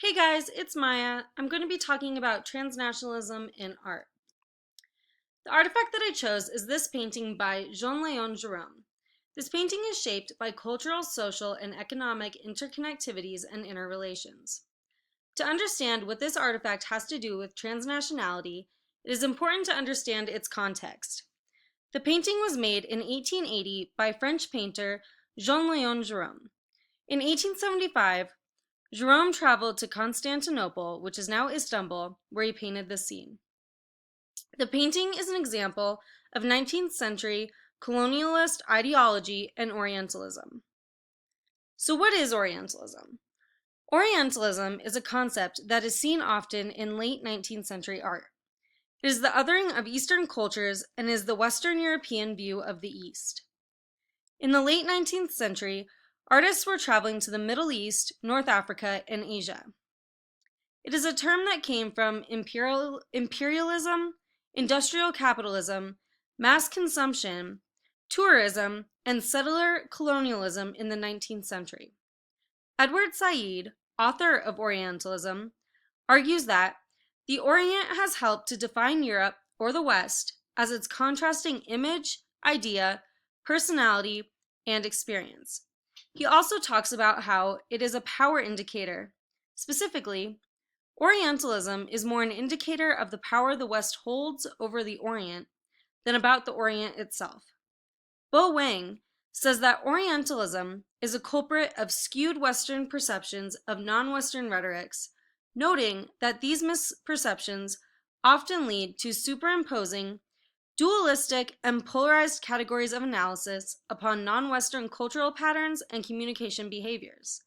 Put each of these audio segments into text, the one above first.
Hey guys, it's Maya. I'm going to be talking about transnationalism in art. The artifact that I chose is this painting by Jean-Léon Gérôme. This painting is shaped by cultural, social, and economic interconnectivities and interrelations. To understand what this artifact has to do with transnationality, it is important to understand its context. The painting was made in 1880 by French painter Jean-Léon Gérôme. In 1875, Jerome traveled to Constantinople, which is now Istanbul, where he painted this scene. The painting is an example of 19th century colonialist ideology and Orientalism. So what is Orientalism? Orientalism is a concept that is seen often in late 19th century art. It is the othering of Eastern cultures and is the Western European view of the East. In the late 19th century, artists were traveling to the Middle East, North Africa, and Asia. It is a term that came from imperialism, industrial capitalism, mass consumption, tourism, and settler colonialism in the 19th century. Edward Said, author of Orientalism, argues that the Orient has helped to define Europe, or the West, as its contrasting image, idea, personality, and experience. He also talks about how it is a power indicator. Specifically, Orientalism is more an indicator of the power the West holds over the Orient than about the Orient itself. Bo Wang says that Orientalism is a culprit of skewed Western perceptions of non-Western rhetorics, noting that these misperceptions often lead to superimposing dualistic and polarized categories of analysis upon non-Western cultural patterns and communication behaviors.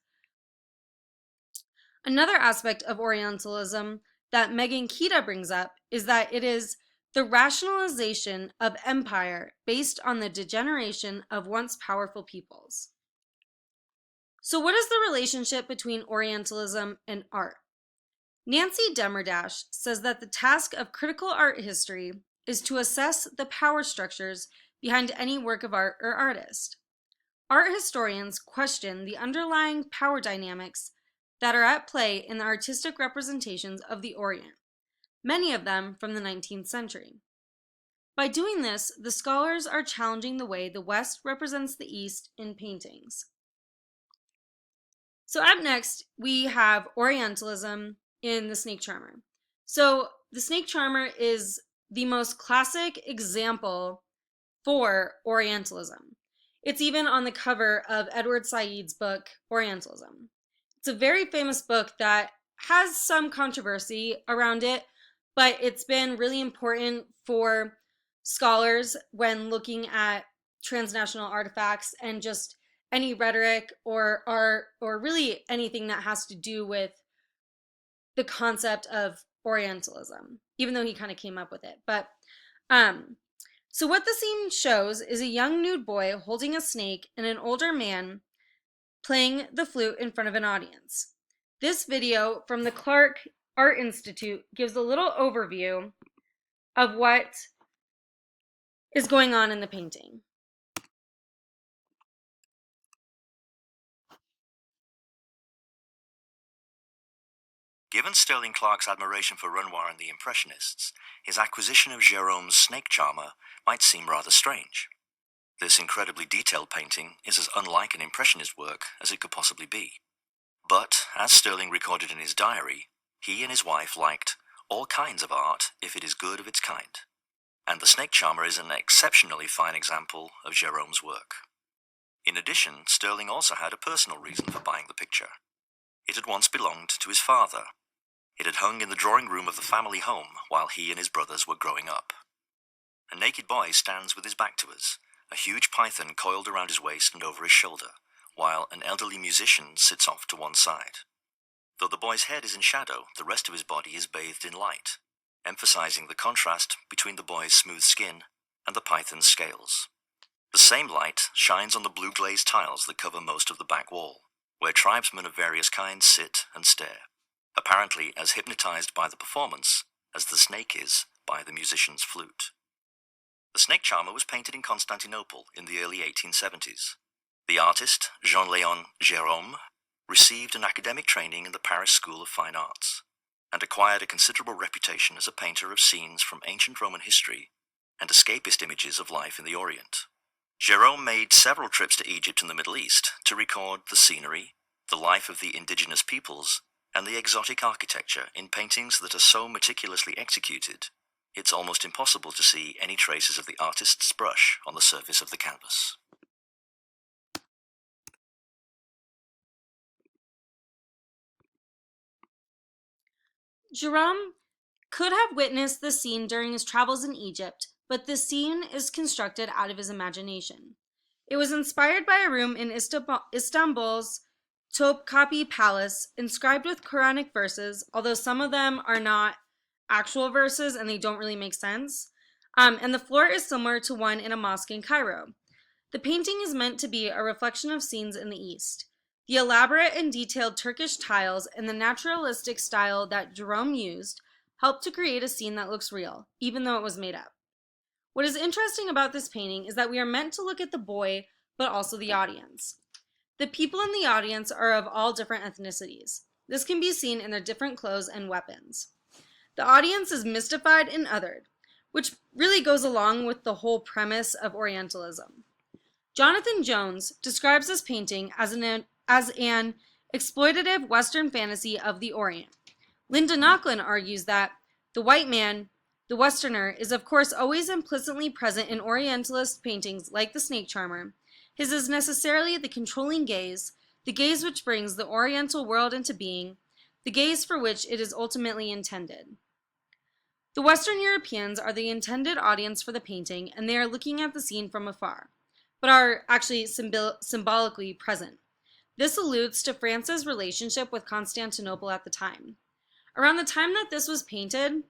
Another aspect of Orientalism that Megan Kita brings up is that it is the rationalization of empire based on the degeneration of once powerful peoples. So what is the relationship between Orientalism and art? Nancy Demirdash says that the task of critical art history is to assess the power structures behind any work of art or artist. Art historians question the underlying power dynamics that are at play in the artistic representations of the Orient, many of them from the 19th century. By doing this, the scholars are challenging the way the West represents the East in paintings. So up next, we have Orientalism in the snake charmer. So the snake charmer is the most classic example for Orientalism. It's even on the cover of Edward Said's book, Orientalism. It's a very famous book that has some controversy around it, but it's been really important for scholars when looking at transnational artifacts and just any rhetoric or art or really anything that has to do with the concept of Orientalism, even though he kind of came up with it. So what the scene shows is a young nude boy holding a snake and an older man playing the flute in front of an audience. This video from the Clark Art Institute gives a little overview of what is going on in the painting. Given Sterling Clark's admiration for Renoir and the Impressionists, his acquisition of Gérôme's snake charmer might seem rather strange. This incredibly detailed painting is as unlike an Impressionist work as it could possibly be. But, as Sterling recorded in his diary, he and his wife liked all kinds of art if it is good of its kind. And the snake charmer is an exceptionally fine example of Gérôme's work. In addition, Sterling also had a personal reason for buying the picture. It had once belonged to his father. It had hung in the drawing room of the family home while he and his brothers were growing up. A naked boy stands with his back to us, a huge python coiled around his waist and over his shoulder, while an elderly musician sits off to one side. Though the boy's head is in shadow, the rest of his body is bathed in light, emphasizing the contrast between the boy's smooth skin and the python's scales. The same light shines on the blue glazed tiles that cover most of the back wall, where tribesmen of various kinds sit and stare, apparently as hypnotized by the performance as the snake is by the musician's flute. The snake charmer was painted in Constantinople in the early 1870s. The artist, Jean-Léon Gérôme, received an academic training in the Paris School of Fine Arts, and acquired a considerable reputation as a painter of scenes from ancient Roman history and escapist images of life in the Orient. Gérôme made several trips to Egypt and the Middle East to record the scenery, the life of the indigenous peoples, and the exotic architecture in paintings that are so meticulously executed, it's almost impossible to see any traces of the artist's brush on the surface of the canvas. Jerome could have witnessed the scene during his travels in Egypt, but the scene is constructed out of his imagination. It was inspired by a room in Istanbul's Topkapi Palace, inscribed with Quranic verses, although some of them are not actual verses and they don't really make sense. And the floor is similar to one in a mosque in Cairo. The painting is meant to be a reflection of scenes in the East. The elaborate and detailed Turkish tiles and the naturalistic style that Jerome used helped to create a scene that looks real, even though it was made up. What is interesting about this painting is that we are meant to look at the boy, but also the audience. The people in the audience are of all different ethnicities. This can be seen in their different clothes and weapons. The audience is mystified and othered, which really goes along with the whole premise of Orientalism. Jonathan Jones describes this painting as an exploitative Western fantasy of the Orient. Linda Nochlin argues that the white man, the Westerner, is of course always implicitly present in Orientalist paintings like the Snake Charmer. His is necessarily the controlling gaze, the gaze which brings the Oriental world into being, the gaze for which it is ultimately intended. The Western Europeans are the intended audience for the painting, and they are looking at the scene from afar, but are actually symbolically present. This alludes to France's relationship with Constantinople at the time. Around the time that this was painted,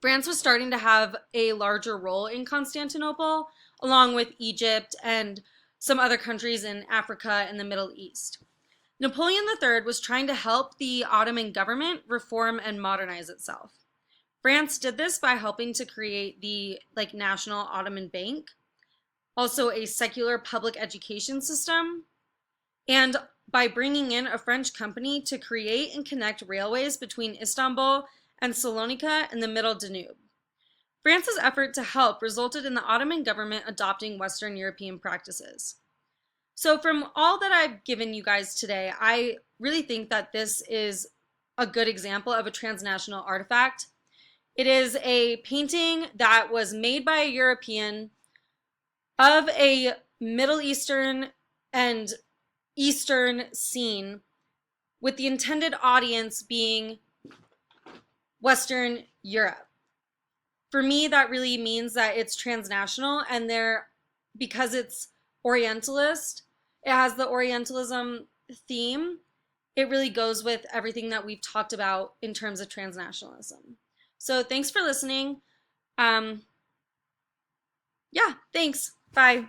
France was starting to have a larger role in Constantinople, along with Egypt and some other countries in Africa and the Middle East. Napoleon III was trying to help the Ottoman government reform and modernize itself. France did this by helping to create the National Ottoman Bank, also a secular public education system, and by bringing in a French company to create and connect railways between Istanbul and Salonika in the Middle Danube. France's effort to help resulted in the Ottoman government adopting Western European practices. So from all that I've given you guys today, I really think that this is a good example of a transnational artifact. It is a painting that was made by a European of a Middle Eastern and Eastern scene, with the intended audience being Western Europe. For me, that really means that it's transnational, and because it's Orientalist, it has the Orientalism theme. It really goes with everything that we've talked about in terms of transnationalism. So thanks for listening. Yeah, thanks. Bye.